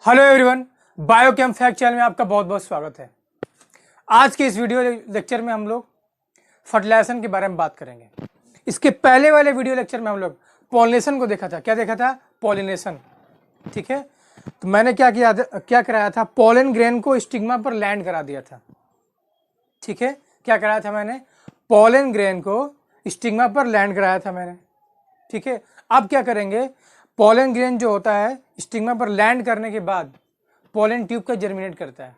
Hello everyone, biochem fact channel में आपका बहुत बहुत स्वागत है। आज के इस वीडियो लेक्चर में हम लोग फर्टिलाइजेशन के बारे में बात करेंगे। इसके पहले वाले वीडियो लेक्चर में हम लोग पॉलिनेशन को देखा था। क्या देखा था? पॉलिनेशन। ठीक है, तो मैंने क्या कराया था? पॉलन ग्रेन को स्टिग्मा पर लैंड करा दिया था। ठीक है, क्या कराया था मैंने? पॉलन ग्रेन को स्टिग्मा पर लैंड कराया था मैंने। ठीक है, अब क्या करेंगे? पॉलन ग्रेन जो होता है स्टिग्मा पर लैंड करने के बाद पॉलन ट्यूब का जर्मिनेट करता है।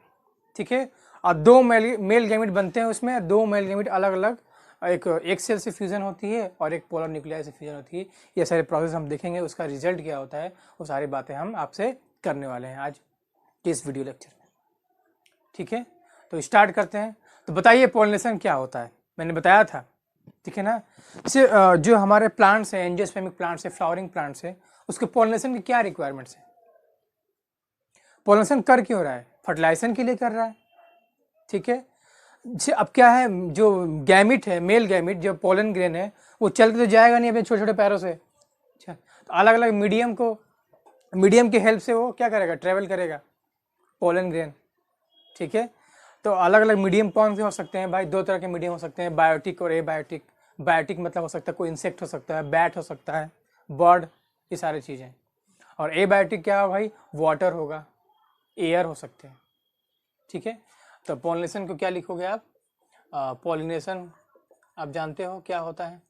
ठीक है, और दो मेल गैमेट बनते हैं उसमें। दो मेल गैमेट अलग अलग, एक सेल से फ्यूजन होती है और एक पोलर न्यूक्लियाई से फ्यूजन होती है। ये सारे प्रोसेस हम देखेंगे, उसका रिजल्ट क्या होता है, वो सारी बातें हम आपसे करने वाले हैं आज के इस वीडियो लेक्चर में। ठीक है, तो स्टार्ट करते हैं। तो बताइए पॉलिनेशन क्या होता है? मैंने बताया था, ठीक है ना। इसे जो हमारे प्लांट्स हैं, एंजियोस्पर्मिक प्लांट्स है, फ्लावरिंग प्लांट्स है, उसके पॉलिनेशन की क्या रिक्वायरमेंट्स है? पॉलिनेशन कर क्यों रहा है? फर्टिलाइजेशन के लिए कर रहा है। ठीक है, अब क्या है, जो गैमिट है, मेल गैमिट, जो पोलन ग्रेन है, वो चल के तो जाएगा नहीं अपने छोटे छोटे पैरों से। अच्छा, तो अलग अलग मीडियम की हेल्प से वो क्या करेगा? ट्रेवल करेगा पोलन ग्रेन। ठीक है, तो अलग अलग मीडियम कौन से हो सकते हैं भाई? दो तरह के मीडियम हो सकते हैं, बायोटिक और एबायोटिक। बायोटिक मतलब हो सकता है कोई इंसेक्ट हो सकता है, बैट हो सकता है, बर्ड, ये सारी चीज़ें। और एबायोटिक क्या है भाई? वाटर होगा, एयर हो सकते हैं। ठीक है, तो पॉलिनेशन को क्या लिखोगे आप? पॉलिनेशन आप जानते हो क्या होता है,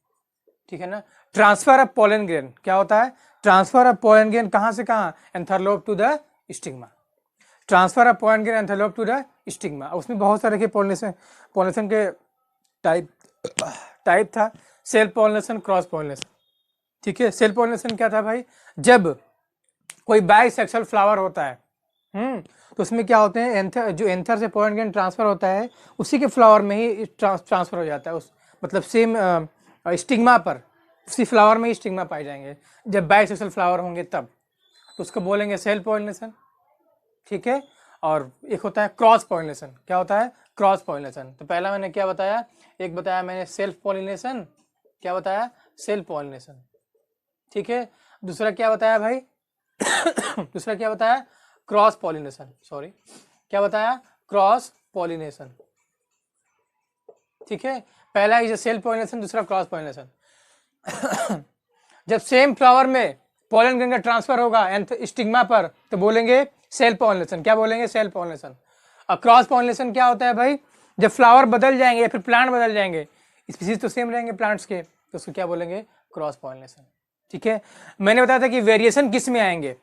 ठीक है ना। ट्रांसफर ऑफ पोलन ग्रेन क्या होता है? ट्रांसफर ऑफ पोलन ग्रेन कहाँ से कहाँ? Anther lobe to the stigma. Transfer of pollen grain anther lobe to the stigma. उसमें बहुत सारे के पॉलिनेशन के टाइप था। Self pollination, cross pollination. ठीक है, सेल्फ पॉलिनेशन क्या था भाई? जब कोई बाइसेक्सुअल फ्लावर होता है, तो उसमें क्या होते हैं, जो एंथर से पोलन ग्रेन ट्रांसफर होता है उसी के फ्लावर में ही ट्रांसफर हो जाता है। उस मतलब सेम स्टिग्मा पर, उसी फ्लावर में ही स्टिग्मा पाए जाएंगे। जब बाइसेक्सुअल फ्लावर होंगे तब, तो उसको बोलेंगे सेल्फ पॉलिनेशन। ठीक है, और एक होता है क्रॉस पॉलिनेशन। क्या होता है? Cross pollination. तो पहला मैंने क्या बताया? एक बताया मैंने सेल्फ पॉलिनेशन। क्या बताया? Self pollination. ठीक है, दूसरा क्या बताया भाई? दूसरा क्या बताया? Cross pollination. सॉरी, क्या बताया? Cross pollination. ठीक है, पहला है सेल्फ पॉलिनेशन, दूसरा क्रॉस पॉलिनेशन। जब सेम फ्लावर में पोलन ग्रेन का ट्रांसफर होगा स्टिग्मा पर, तो बोलेंगे सेल्फ पॉलिनेशन। क्या बोलेंगे? Self pollination. और क्रॉस पॉलिनेशन क्या होता है भाई? जब फ्लावर बदल जाएंगे या फिर प्लांट बदल जाएंगे, स्पीसीज तो सेम रहेंगे प्लांट्स के, तो उसको क्या बोलेंगे? Cross pollination. ठीक है, मैंने बताया था कि वेरिएशन किस में आएंगे,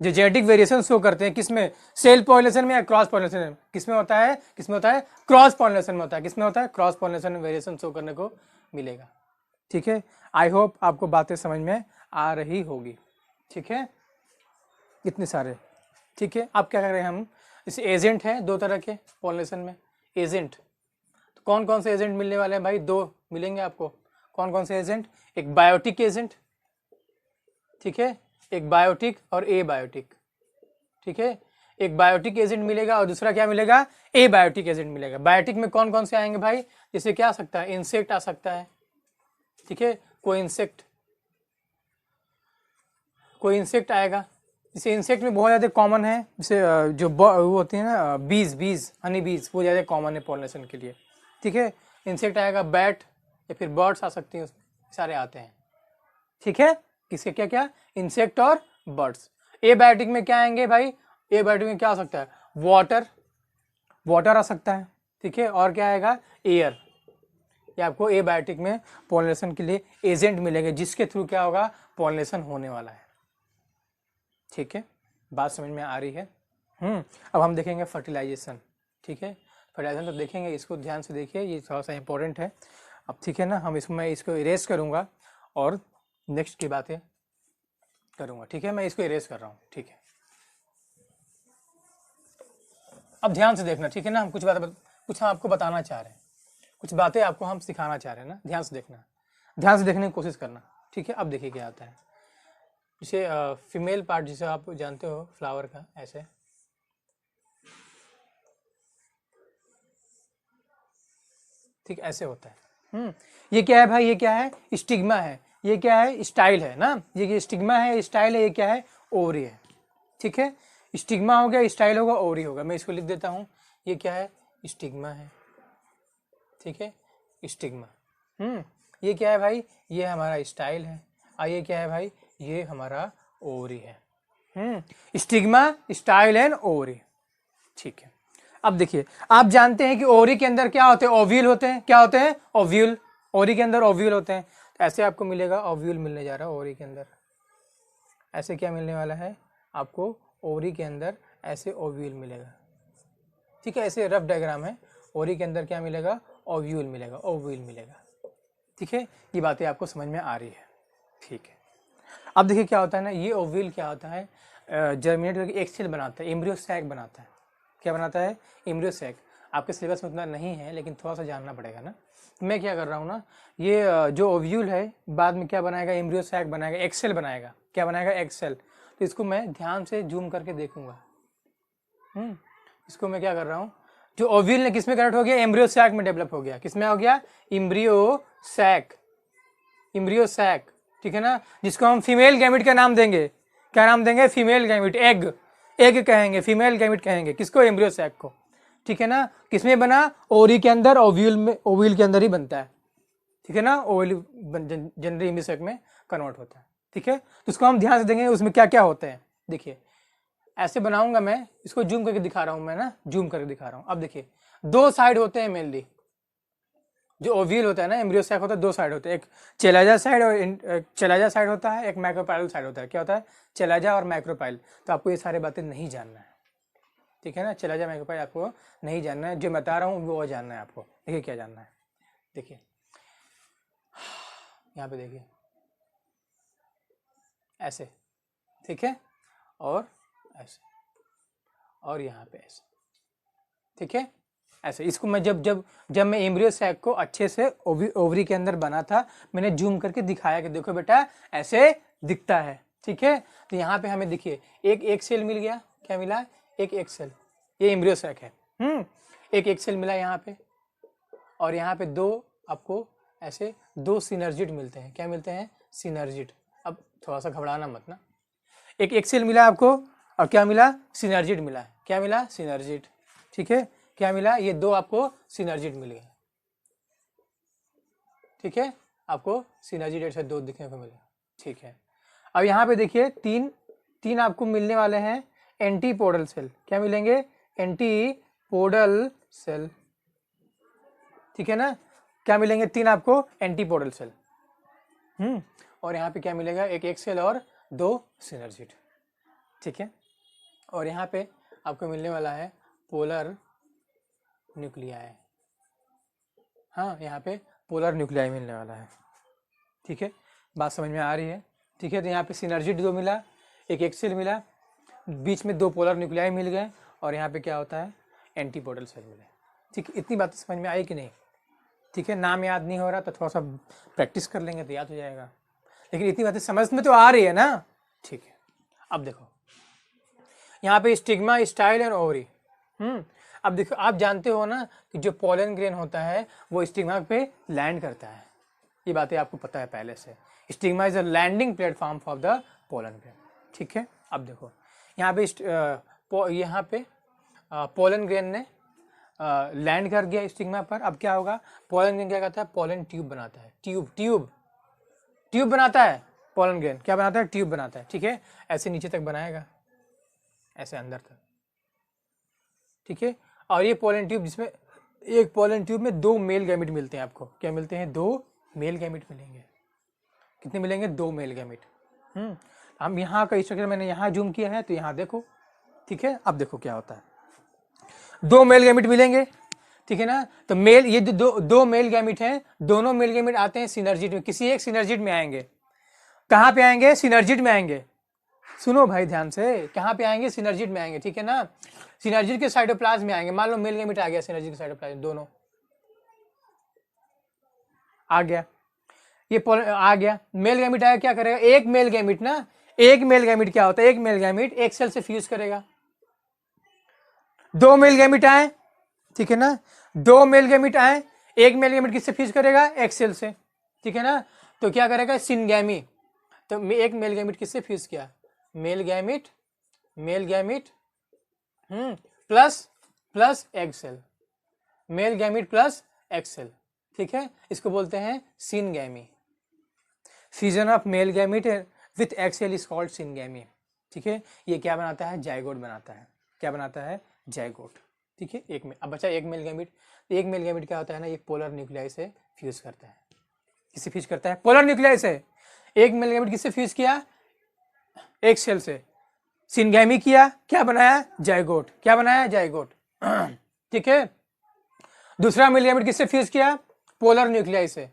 जो जेनेटिक वेरिएशन शो करते हैं, किसमें? सेल्फ पॉलिनेशन में या क्रॉस पॉलिनेशन में? किसमें होता है? किसमें होता है? क्रॉस पॉलिनेशन में होता है। किसमें होता है? क्रॉस पॉलिनेशन में वेरिएशन शो करने को मिलेगा। ठीक है, आई होप आपको बातें समझ में आ रही होगी। ठीक है, इतने सारे। ठीक है, अब क्या कर रहे हैं हम? इसे एजेंट है दो तरह के पॉलिनेशन में। एजेंट तो कौन कौन से एजेंट मिलने वाले हैं भाई? दो मिलेंगे आपको। कौन कौन से एजेंट? एक बायोटिक एजेंट, ठीक है, एक बायोटिक और ए बायोटिक। ठीक है, एक बायोटिक एजेंट मिलेगा और दूसरा क्या मिलेगा? ए बायोटिक एजेंट मिलेगा। बायोटिक में कौन कौन से आएंगे भाई? जैसे क्या आ सकता है? इंसेक्ट आ सकता है। ठीक है, कोई इंसेक्ट आएगा। जैसे इंसेक्ट में बहुत ज़्यादा कॉमन है, जैसे जो वो होती है ना, बीज हनी बीज, वो ज़्यादा कॉमन है पॉलिनेशन के लिए। ठीक है, इंसेक्ट आएगा, बैट या फिर बर्ड्स आ सकती हैं, सारे आते हैं। ठीक है, किसके क्या क्या? इंसेक्ट और बर्ड्स। ए बायोटिक में क्या आएंगे भाई? ए बायोटिक में क्या आ सकता है? वाटर आ सकता है। ठीक है, और क्या आएगा? एयर। ये आपको ए बायोटिक में पॉलिनेशन के लिए एजेंट मिलेंगे, जिसके थ्रू क्या होगा? पॉलिनेशन होने वाला है। ठीक है, बात समझ में आ रही है? अब हम देखेंगे फर्टिलाइजेशन। ठीक है, फर्टिलाइजेशन तो देखेंगे, इसको ध्यान से देखिए, ये थोड़ा सा इंपॉर्टेंट है। अब ठीक है ना, मैं इसको इरेज करूँगा और नेक्स्ट की बातें करूँगा। ठीक है, मैं इसको इरेज कर रहा हूँ। ठीक है, अब ध्यान से देखना। ठीक है ना, हम कुछ हम आपको बताना चाह रहे हैं, कुछ बातें आपको हम सिखाना चाह रहे हैं ना। ध्यान से देखना, ध्यान से देखने की कोशिश करना। ठीक है, अब देखिए क्या आता है। जैसे फीमेल पार्ट, जिसे आप जानते हो फ्लावर का, ऐसे ठीक ऐसे होता है। ये क्या है भाई? ये क्या है? स्टिग्मा है। ये क्या है? स्टाइल है ना। ये स्टिग्मा है, स्टाइल है। ये क्या है? ओवरी है। ठीक है, स्टिग्मा हो गया, स्टाइल होगा, ओवरी होगा। मैं इसको लिख देता हूँ, ये क्या है, स्टिग्मा है, ठीक है, स्टिग्मा। ये क्या है भाई, ये हमारा स्टाइल है, और ये क्या है भाई, ये हमारा ओवरी है। स्टिग्मा, स्टाइल एंड ओवरी, ठीक है। अब देखिए, आप जानते हैं कि ओवरी के अंदर क्या होते हैं, ओव्यूल होते हैं। क्या होते हैं, ओव्यूल। ओवरी के अंदर ओव्यूल होते हैं। तो ऐसे आपको मिलेगा, ओव्यूल मिलने जा रहा है ओवरी के अंदर। ऐसे क्या मिलने वाला है आपको, ओवरी के अंदर ऐसे ओव्यूल मिलेगा, ठीक है। ऐसे रफ डायग्राम है, ओवरी के अंदर क्या मिलेगा, ओव्यूल मिलेगा, ओव्यूल मिलेगा, ठीक है। ये बातें आपको समझ में आ रही है, ठीक है। अब देखिए क्या होता है ना, ये ओव्यूल क्या होता है, जर्मिनेट करके एक सेल बनाता है, एम्ब्रियो सैक बनाता है। क्या बनाता है, एम्ब्रियो सैक। आपके सिलेबस में उतना नहीं है, लेकिन थोड़ा सा जानना पड़ेगा ना। मैं क्या कर रहा हूँ ना, ये जो ओव्यूल है बाद में क्या बनाएगा, एम्ब्रियो सैक बनाएगा, एक सेल बनाएगा। क्या बनाएगा, एक सेल। तो इसको मैं ध्यान से जूम करके देखूंगा। इसको मैं क्या कर रहा हूँ, जो ओव्यूल ने किस में कन्वर्ट हो गया, एम्ब्रियो सैक में डेवलप हो गया। किसमें हो गया, एम्ब्रियो सैक, एम्ब्रियो सैक, ठीक है ना। जिसको हम फीमेल गैमिट का नाम देंगे। क्या नाम देंगे, फीमेल गैमिट, एग, एग कहेंगे, फीमेल गैमिट कहेंगे किसको, एम्ब्रियो सैक को, ठीक है ना। किसमें बना, ओवरी के अंदर, ओव्यूल में, ओव्यूल के अंदर ही बनता है, ठीक है ना। ओव्यूल जनरली एम्ब्रियो सैक में कन्वर्ट होता है, ठीक है। तो उसको हम ध्यान से देखेंगे उसमें क्या क्या होते हैं। देखिए ऐसे बनाऊंगा मैं, इसको जूम करके दिखा रहा हूं मैं ना, जूम करके दिखा रहा हूं। अब देखिए, दो साइड होते हैं मेनली, जो ओव्यूल होता है ना, एम्ब्रियो सैक होता है, दो साइड होते हैं, एक चेलाजा साइड और चेलाजा साइड होता है, एक मैक्रोपाइल साइड होता है। क्या होता है, चेलाजा और मैक्रोपाइल। तो आपको ये सारी बातें नहीं जानना है, ठीक है ना। चेलाजा मैक्रोपाइल आपको नहीं जानना है, जो मैं बता रहा हूँ वो जानना है आपको। देखिए क्या जानना है, देखिए यहाँ पे देखिए ऐसे, ठीक है, और ऐसे, और यहाँ पे ऐसे, ठीक है, ऐसे। इसको मैं जब मैं एम्ब्रियो सैक को अच्छे से ओवरी के अंदर बना था, मैंने जूम करके दिखाया कि देखो बेटा ऐसे दिखता है, ठीक है। तो यहाँ पे हमें देखिए एक सेल मिल गया। क्या मिला, एक सेल, ये एम्ब्रियो सैक है। एक सेल मिला यहाँ पे, और यहाँ पे दो आपको ऐसे दो सिनर्जिड मिलते हैं। क्या मिलते हैं, सिनर्जिड। अब थोड़ा सा घबराना मत ना, एक सेल मिला आपको, और क्या मिला, सिनर्जिड मिला। क्या मिला, सिनर्जिड, ठीक है। क्या मिला, ये दो आपको सिनर्जिड मिल गए, ठीक है। आपको सिनर्जिड ऐसे दो दिखने को मिले, ठीक है। अब यहाँ पे देखिए तीन आपको मिलने वाले हैं एंटीपोडल सेल। क्या मिलेंगे, एंटीपोडल सेल, ठीक है ना। क्या मिलेंगे, तीन आपको एंटीपोडल सेल। और यहाँ पे क्या मिलेगा, एक सेल और दो सिनर्जिड, ठीक है। और यहाँ पे आपको मिलने वाला है पोलर न्यूक्लियाई। हाँ, यहाँ पे पोलर न्यूक्लियाई मिलने वाला है, ठीक है। बात समझ में आ रही है, ठीक है। तो यहाँ पे सिनर्जिड दो मिला, एक सेल मिला, बीच में दो पोलर न्यूक्लियाई मिल गए, और यहाँ पे क्या होता है, एंटीपोडल सेल मिले, ठीक। इतनी बातें समझ में आई कि नहीं, ठीक है। नाम याद नहीं हो रहा तो थोड़ा सा प्रैक्टिस कर लेंगे तो याद हो जाएगा, लेकिन इतनी बातें समझ में तो आ रही है ना, ठीक है। अब देखो यहाँ पे स्टिग्मा, स्टाइल एंड ओवरी। अब देखो, आप जानते हो ना कि जो पोलन ग्रेन होता है वो स्टिग्मा पे लैंड करता है। ये बातें आपको पता है पहले से। Stigma is a landing platform for the pollen grain, ठीक है। अब देखो यहाँ पे पोलन ग्रेन ने लैंड कर गया स्टिग्मा पर। अब क्या होगा, पोलन ग्रेन क्या करता है, पोलन ट्यूब बनाता है, ट्यूब बनाता है। पोलन ग्रेन क्या बनाता है, ट्यूब बनाता है, ठीक है। ऐसे नीचे तक बनाएगा, ऐसे अंदर तक, ठीक है। और ये पोलन ट्यूब, जिसमें एक पोलन ट्यूब में दो मेल गैमिट मिलते हैं आपको। क्या मिलते हैं, दो मेल गैमिट मिलेंगे। कितने मिलेंगे, दो मेल गैमिट। हम यहाँ का स्ट्रक्चर मैंने यहाँ जूम किया है, तो यहाँ देखो, ठीक है। अब देखो क्या होता है, दो मेल गैमिट मिलेंगे, ठीक है ना। तो मेल, ये दो मेल गैमिट हैं, दोनों मेल गैमिट आते हैं सिनर्जिड में, किसी एक सिनर्जिड में आएंगे। कहाँ पे आएंगे, सिनर्जिड में आएंगे। सुनो भाई ध्यान से, कहाँ पे आएंगे, सिनर्जिड में आएंगे, ठीक है ना। सिनर्जिड के साइटोप्लाज्म में आएंगे। मान लो मेल गैमिट आ गया सिनर्जिड के साइटोप्लाज्म, दोनों आ गया, ये आ गया मेल गैमिट आया। क्या करेगा, एक मेल गैमिट ना, एक मेल गैमिट क्या होता है, एक मेल गैमिट एक सेल से फ्यूज करेगा। दो मेल गैमिट आए, ठीक है ना, दो मेल गैमिट आए, एक मेल गैमिट किससे फ्यूज करेगा, एक सेल से, ठीक है ना। तो क्या करेगा, सिनगैमी। तो एक मेल गैमिट किससे फ्यूज किया, male gamete plus plus egg cell, male gamete plus egg cell, ठीक है, इसको बोलते हैं syngamy. Fusion of male gamete with egg cell is called syngamy, ठीक है। ये क्या बनाता है, जाइगोट बनाता है, क्या बनाता है, जाइगोट, ठीक है। एक में अब बचा एक मेल गैमिट। एक मेल गैमिट क्या होता है ना, ये पोलर न्यूक्लियाई से फ्यूज करता है। किससे फ्यूज करता है, पोलर न्यूक्लियाई से। एक मेल गैमिट किससे फ्यूज किया, एक सेल से, सिनगैमी किया, क्या बनाया, जाइगोट, क्या बनाया, जाइगोट, ठीक है। दूसरा मेल गैमिट किससे फ्यूज किया, पोलर न्यूक्लियाई से,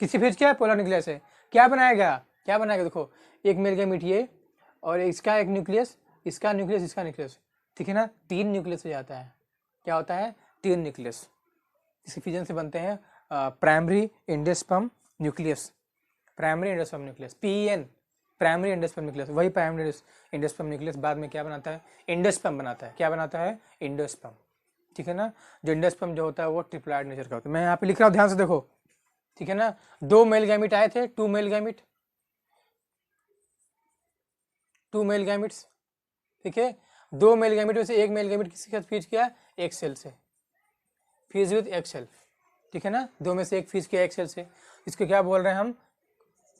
किससे फ्यूज किया, पोलर न्यूक्लियाई से, क्या बनाएगा, क्या बनाएगा, देखो एक मेल गैमिट ये और इसका एक न्यूक्लियस, इसका न्यूक्लियस, इसका न्यूक्लियस, ठीक है ना, 3 न्यूक्लियस हो जाता है। क्या होता है, 3 न्यूक्लियस। इसी फ्यूजन से बनते हैं primary endosperm nucleus, primary endosperm nucleus, PN, primary endosperm nucleus. वही प्राइमरी एंडोस्पर्म न्यूक्लियस बाद में क्या बनाता है, एंडोस्पर्म बनाता है। क्या बनाता है, एंडोस्पर्म, ठीक है ना। जो एंडोस्पर्म जो होता है वो ट्रिप्लॉइड नेचर का होता है। मैं यहाँ पे लिख रहा हूँ, ध्यान से देखो, ठीक है ना। 2 मेल गैमिट आए थे, 2 मेल गैमिट, 2 मेल गैमिट्स, ठीक है। 2 मेल गैमिट में से एक मेल गैमिट किसके साथ फ्यूज किया, एक सेल से, फ्यूज विद एक सेल, ठीक है ना। 2 में से एक फ्यूज किया एक सेल से, इसको क्या बोल रहे हैं हम,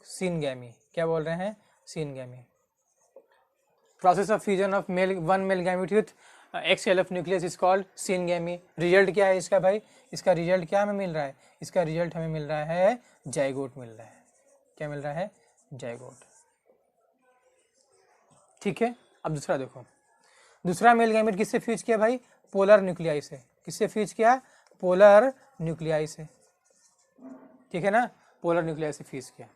सिनगैमी। क्या बोल रहे हैं, syngamy. Process of fusion of one male gamete with egg cell of nucleus is called syngamy. Result क्या है इसका भाई, इसका रिजल्ट क्या हमें मिल रहा है, इसका रिजल्ट हमें मिल रहा है जाइगोट मिल रहा है। क्या मिल रहा है, जाइगोट, ठीक है। अब दूसरा देखो, दूसरा मेल गैमेट किससे फ्यूज किया भाई, पोलर न्यूक्लियाई से। किससे फ्यूज किया, पोलर न्यूक्लियाई से, ठीक है ना, पोलर न्यूक्लियाई से फ्यूज किया,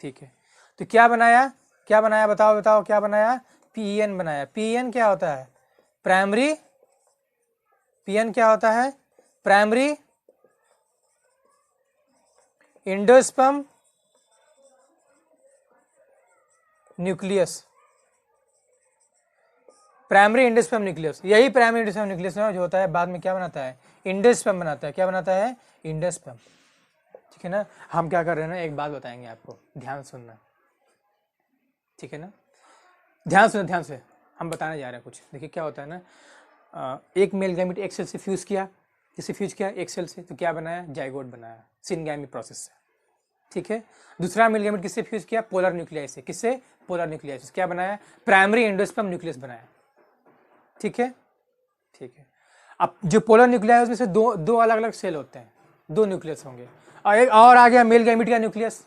ठीक है। तो क्या बनाया, क्या बनाया, बताओ बताओ, क्या बनाया, पीएन बनाया। पीएन क्या होता है, प्राइमरी, पीएन क्या होता है, primary endosperm nucleus, primary endosperm nucleus. यही प्राइमरी एंडोस्पर्म न्यूक्लियस जो होता है बाद में क्या बनाता है, एंडोस्पर्म बनाता है। क्या बनाता है, एंडोस्पर्म, ठीक है ना। हम क्या कर रहे हैं ना, एक बात बताएंगे आपको, ध्यान सुनना, ठीक है ना, ध्यान सुनो, ध्यान से हम बताने जा रहे हैं कुछ। देखिए क्या होता है ना, एक मेल गैमेट एक सेल से फ्यूज किया, जिससे फ्यूज किया एक सेल से, तो क्या बनाया, जाइगोट बनाया, सिनगैमी प्रोसेस से, ठीक है। दूसरा मेल गैमेट किससे फ्यूज किया, पोलर न्यूक्लियाई से। किससे, पोलर न्यूक्लियाई से। क्या बनाया, प्राइमरी एंडोस्पर्म न्यूक्लियस बनाया, ठीक है, ठीक है। अब जो पोलर न्यूक्लियस है उसमें से दो अलग अलग सेल होते हैं, 2 न्यूक्लियस होंगे, और एक और आ गया मेल गैमेट का न्यूक्लियस,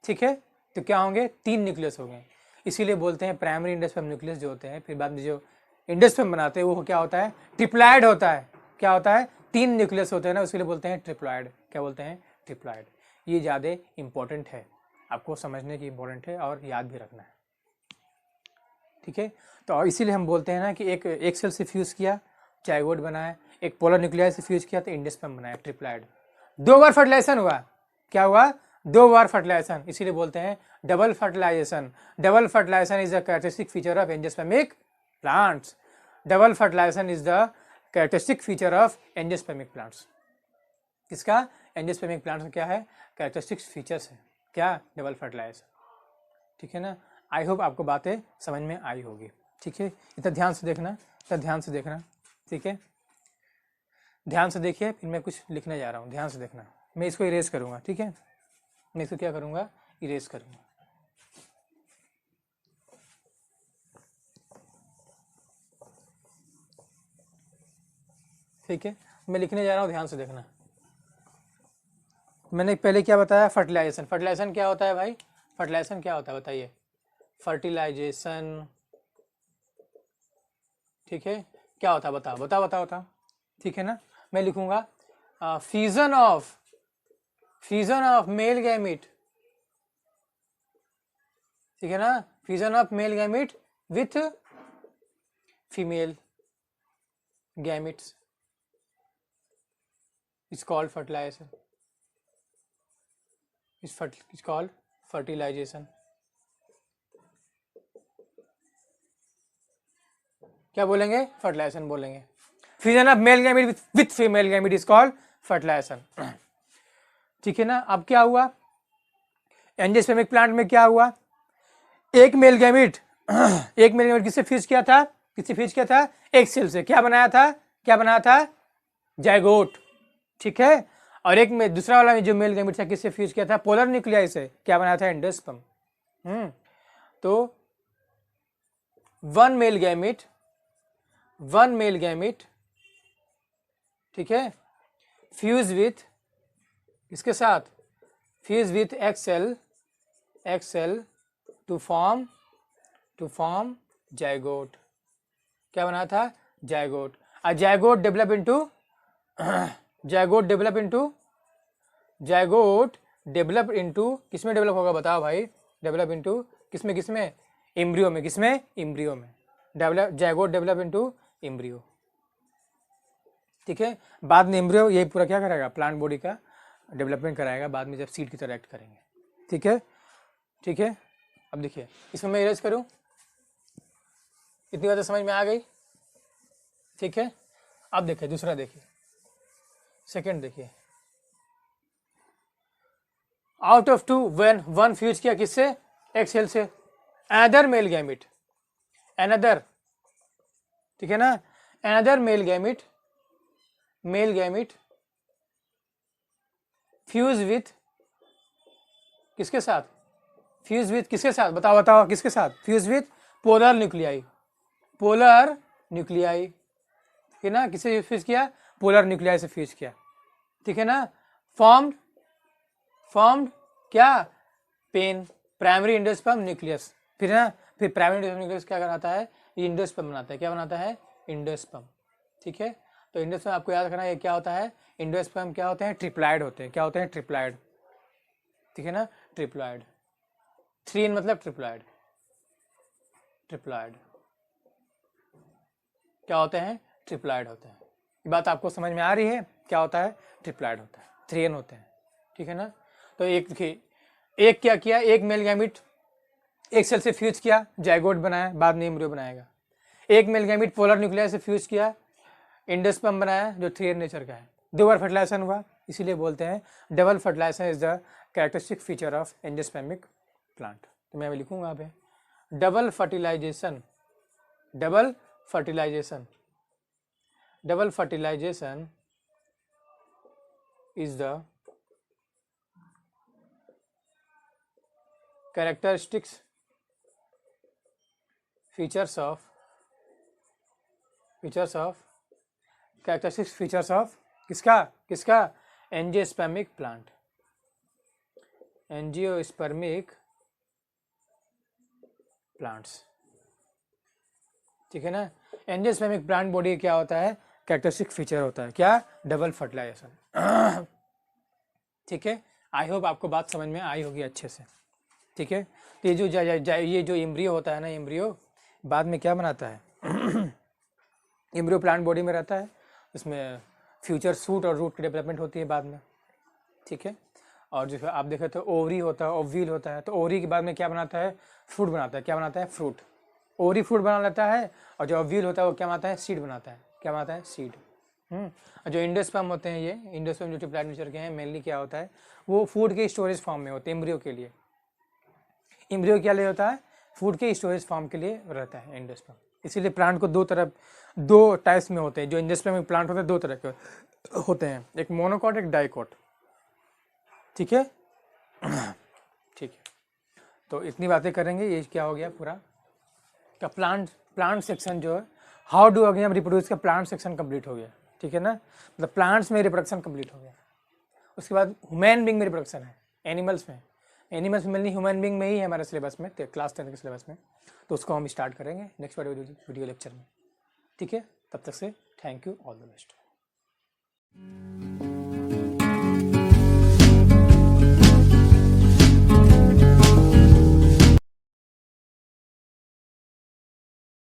ठीक है। तो क्या होंगे, 3 न्यूक्लियस हो गए। इसीलिए बोलते हैं प्राइमरी एंडोस्पर्म न्यूक्लियस जो होते हैं, फिर बाद में जो एंडोस्पर्म बनाते हैं वो क्या होता है, ट्रिप्लॉइड होता है। क्या होता है, 3 न्यूक्लियस होते हैं ना, इसलिए बोलते हैं ट्रिप्लॉइड। क्या बोलते हैं, ट्रिप्लॉइड। ये ज़्यादा इंपॉर्टेंट है, आपको समझने की इंपॉर्टेंट है और याद भी रखना है, ठीक है। तो इसीलिए हम बोलते हैं ना कि एक सेल से फ्यूज किया, जाइगोट बनाया, एक पोलर न्यूक्लियाई से फ्यूज किया तो एंडोस्पर्म बनाया, ट्रिप्लॉइड। 2 बार फर्टिलाइजेशन हुआ, क्या हुआ, 2 बार फर्टिलाइजेशन, इसीलिए बोलते हैं double fertilisation. Double fertilisation is the characteristic feature of angiospermic plants. Double fertilisation is the characteristic feature of angiospermic plants. किसका, एंजियोस्पर्मिक प्लांट्स का क्या है, कैरेक्टरिस्टिक फीचर्स है, क्या, डबल फर्टिलाइजेशन, ठीक है ना। आई होप आपको बातें समझ में आई होगी, ठीक है। इतना ध्यान से देखना, इतना ध्यान से देखना, ठीक है। ध्यान से देखिए, फिर मैं कुछ लिखने जा रहा हूँ, ध्यान से देखना। मैं इसको इरेज करूँगा, ठीक है, मैं इसको क्या करूँगा, इरेज करूँगा, ठीक है। मैं लिखने जा रहा हूँ, ध्यान से देखना। मैंने पहले क्या बताया, फर्टिलाइजेशन। फर्टिलाइजेशन क्या होता है भाई, फर्टिलाइजेशन क्या होता है बताइए, फर्टिलाइजेशन, ठीक है, क्या होता है, बताओ बताओ बताओ बताओ, ठीक है ना। मैं लिखूंगा फ्यूजन ऑफ मेल गैमेट, ठीक है ना, fusion of male gamete with female gametes is called fertilization, is called fertilization। क्या बोलेंगे, फर्टिलाइजेशन बोलेंगे। Fusion of male gamete with female gamete is called fertilisation, ठीक है ना। अब क्या हुआ, एंजियोस्पर्मिक प्लांट में क्या हुआ, एक मेल गैमेट एक मेल गैमेट किससे फ्यूज किया था, किससे फ्यूज किया था? एक सेल से। क्या बनाया था? क्या बनाया था? जाइगोट। ठीक है। और एक में दूसरा वाला में जो मेल गैमेट था किससे फ्यूज किया था? पोलर न्यूक्लियाई से। क्या बनाया था? एंडोस्पर्म। तो वन मेल गैमेट, ठीक है, फ्यूज विथ किसके साथ? Fuse with egg cell to form zygote. क्या बना था? जाइगोट। जाइगोट डेवलप इनटू किसमें डेवलप होगा बताओ भाई? डेवलप इनटू किसमें? एम्ब्रियो में। किसमें? एम्ब्रियो में। Zygote develop into embryo. ठीक है। बाद में एम्ब्रियो ये पूरा क्या करेगा? प्लांट बॉडी का डेवलपमेंट कराएगा बाद में, जब सीड की तरह एक्ट करेंगे। ठीक है, ठीक है। अब देखिए इसमें मैं इरेज करूं, इतनी बातें समझ में आ गई? ठीक है। अब देखिए दूसरा, देखिए सेकंड, देखिए out of two when one fuse किया किससे? एक सेल से। अनदर मेल गैमेट, अनदर, ठीक है ना, another male gamete fuse with किसके साथ? फ्यूज विथ किसके साथ? बताओ किसके साथ? Fuse with polar nuclei. ठीक है ना, किससे फ्यूज किया? पोलर न्यूक्लियाई से फ्यूज किया। ठीक है ना। फॉर्म्ड क्या? PEN, primary endosperm nucleus. फिर ना, फिर प्राइमरी एंडोस्पर्म न्यूक्लियस क्या बनाता है? ये एंडोस्पर्म बनाता है। क्या बनाता है? एंडोस्पर्म। ठीक है। तो एंडोस्पर्म आपको याद रखना है, ये क्या होता है? एंडोस्पर्म क्या होते हैं? ट्रिप्लॉइड होते हैं। क्या होते हैं? ट्रिप्लॉइड। ठीक है ना, ट्रिप्लॉइड। 3 मतलब ट्रिप्लॉइड। क्या होते हैं? ट्रिप्लॉइड होते हैं। ये बात आपको समझ में आ रही है? क्या होता है? ट्रिप्लॉइड होता है, 3 होते हैं। ठीक है ना। तो एक देखिए, एक क्या किया? एक मेल गैमेट एक सेल से फ्यूज किया, जाइगोट बनाया, बाद में एम्ब्रियो बनाएगा। एक मेल गैमेट पोलर न्यूक्लियस से फ्यूज किया, एंडोस्पर्म बनाया, जो 3 नेचर का है। 2 बार फर्टिलाइजेशन हुआ, इसीलिए बोलते हैं double fertilisation is the characteristic feature of endospermic plant. तो मैं अभी लिखूंगा पे double fertilisation is the features of किसका? Angiospermic plants. ठीक है ना। एंजियोस्पर्मिक प्लांट बॉडी क्या होता है? कैरेक्टरिस्टिक फीचर होता है क्या? Double fertilisation. ठीक है। आई होप आपको बात समझ में आई होगी अच्छे से। ठीक है। तो ये जो एम्ब्रियो होता है ना, एम्ब्रियो बाद में क्या बनाता है? एम्ब्रियो प्लांट बॉडी में रहता है, उसमें फ्यूचर सूट और रूट की डेवलपमेंट होती है बाद में। ठीक है। और जो आप देखें तो ओवरी होता है, ओव्यूल होता है। तो ओवरी के बाद में क्या बनाता है? फ्रूट बनाता है। क्या बनाता है? फ्रूट। ओवरी फ्रूट बना लेता है, और जो ओव्यूल होता है वो क्या बनाता है? सीड बनाता है। क्या बनाता है? सीड। और जो एंडोस्पर्म होते हैं, ये एंडोस्पर्म जो ट्रिप्लॉइड नेचर के हैं, मेनली क्या होता है? वो फूड के स्टोरेज फॉर्म में होते हैं एम्ब्रियो के लिए। एम्ब्रियो क्या लिए होता है? फूड के स्टोरेज फॉर्म के लिए रहता है एंडोस्पर्म। इसीलिए प्लांट को दो टाइप्स में होते हैं। जो एंडोस्पर्मिक प्लांट होते हैं 2 तरह के होते हैं, एक मोनोकॉट, एक डाइकॉट। ठीक है। ठीक है। तो इतनी बातें करेंगे। ये क्या हो गया पूरा का प्लांट सेक्शन जो है, हाउ डू ऑर्गेनिज्म रिप्रोड्यूस का प्लांट सेक्शन कंप्लीट हो गया। ठीक है ना। मतलब प्लांट्स में रिप्रोडक्शन कंप्लीट हो गया। उसके बाद ह्यूमन बीइंग में रिप्रोडक्शन है, एनिमल्स में मिलनी ह्यूमन बीइंग में ही है हमारे सिलेबस में, क्लास 10 के सिलेबस में। तो उसको हम स्टार्ट करेंगे नेक्स्ट वीडियो लेक्चर में। ठीक है। तब तक से thank you, all the best.